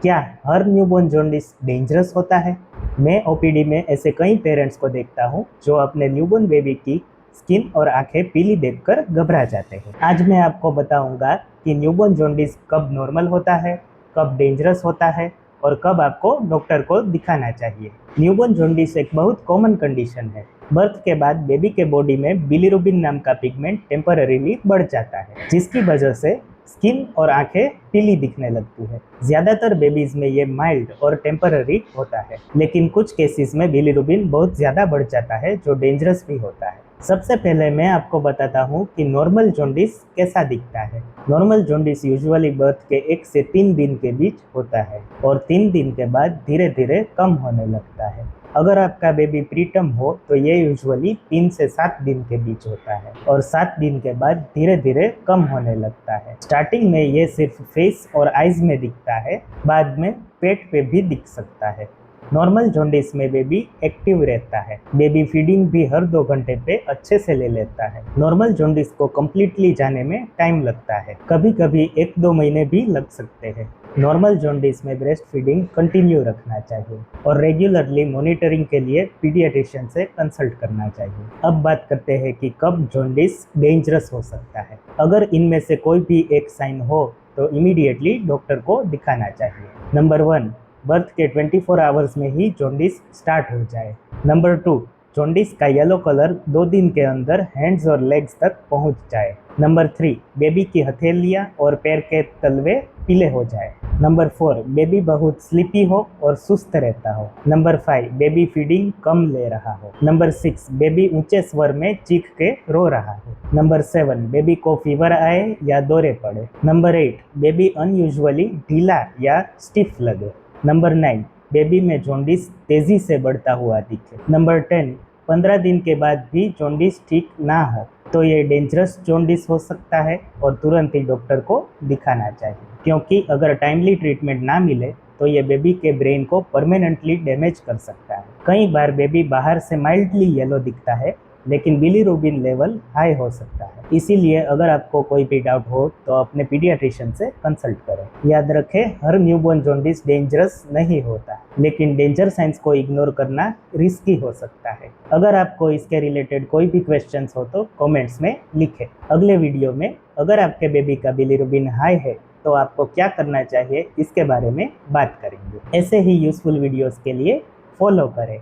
क्या हर newborn jaundice dangerous होता है? मैं ओपीडी में ऐसे कई पेरेंट्स को देखता हूँ जो अपने न्यूबॉर्न बेबी की स्किन और आंखें पीली देखकर घबरा जाते हैं। आज मैं आपको बताऊंगा कि न्यूबॉर्न जॉन्डिस कब नॉर्मल होता है, कब डेंजरस होता है और कब आपको डॉक्टर को दिखाना चाहिए। न्यूबॉर्न जॉन्डिस एक बहुत कॉमन कंडीशन है। बर्थ के बाद बेबी के बॉडी में बिलीरुबिन नाम का पिगमेंट टेम्पररीली बढ़ जाता है, जिसकी वजह से स्किन और आंखें पीली दिखने लगती है। ज्यादातर बेबीज में ये माइल्ड और टेम्पररी होता है, लेकिन कुछ केसेस में बिलीरुबिन बहुत ज्यादा बढ़ जाता है, जो डेंजरस भी होता है। सबसे पहले मैं आपको बताता हूँ कि नॉर्मल जॉन्डिस कैसा दिखता है। नॉर्मल जॉन्डिस यूजुअली बर्थ के 1 से 3 दिन के बीच होता है और 3 दिन के बाद धीरे धीरे कम होने लगता है। अगर आपका बेबी प्रीटर्म हो तो ये यूजुअली 3 से 7 दिन के बीच होता है और 7 दिन के बाद धीरे धीरे कम होने लगता है। स्टार्टिंग में ये सिर्फ फेस और आईज में दिखता है, बाद में पेट पे भी दिख सकता है। नॉर्मल जॉन्डिस में बेबी एक्टिव रहता है। बेबी फीडिंग भी हर 2 घंटे पे अच्छे से ले लेता है। नॉर्मल जॉन्डिस को कम्प्लीटली जाने में टाइम लगता है, कभी कभी 1-2 महीने भी लग सकते हैं। नॉर्मल जॉन्डिस में ब्रेस्ट फीडिंग कंटिन्यू रखना चाहिए और रेगुलरली मॉनिटरिंग के लिए पीडियाट्रिशियन से कंसल्ट करना चाहिए। अब बात करते हैं कि कब जॉन्डिस डेंजरस हो सकता है। अगर इनमें से कोई भी एक साइन हो तो इमीडिएटली डॉक्टर को दिखाना चाहिए। नंबर 1, बर्थ के 24 आवर्स में ही जॉन्डिस स्टार्ट हो जाए। नंबर 2, जॉन्डिस का येलो कलर 2 दिन के अंदर हैंड्स और लेग्स तक पहुंच जाए। नंबर 3, बेबी की हथेलियां और पैर के तलवे पीले हो जाए। नंबर 4, बेबी बहुत स्लीपी हो और सुस्त रहता हो। नंबर 5, बेबी फीडिंग कम ले रहा हो। नंबर 6, बेबी ऊंचे स्वर में चीख के रो रहा हो। नंबर 7, बेबी को फीवर आए या दौरे पड़े। नंबर 8, बेबी अनयूजुअली ढीला या स्टिफ लगे। नंबर 9, बेबी में जॉन्डिस तेजी से बढ़ता हुआ दिखे। नंबर 10, 15 दिन के बाद भी जॉन्डिस ठीक ना हो तो ये डेंजरस जॉन्डिस हो सकता है और तुरंत ही डॉक्टर को दिखाना चाहिए, क्योंकि अगर टाइमली ट्रीटमेंट ना मिले तो ये बेबी के ब्रेन को परमानेंटली डैमेज कर सकता है। कई बार बेबी बाहर से माइल्डली येलो दिखता है, लेकिन बिलीरुबिन लेवल हाई हो सकता है। इसीलिए अगर आपको कोई भी डाउट हो तो अपने पीडियाट्रिशियन से कंसल्ट करें। याद रखें, हर न्यूबॉर्न जॉन्डिस डेंजरस नहीं होता, लेकिन डेंजर साइंस को इग्नोर करना रिस्की हो सकता है। अगर आपको इसके रिलेटेड कोई भी क्वेश्चंस हो तो कमेंट्स में लिखें। अगले वीडियो में अगर आपके बेबी का बिलीरुबिन हाई है तो आपको क्या करना चाहिए, इसके बारे में बात करेंगे। ऐसे ही यूजफुल वीडियोस के लिए फॉलो करें।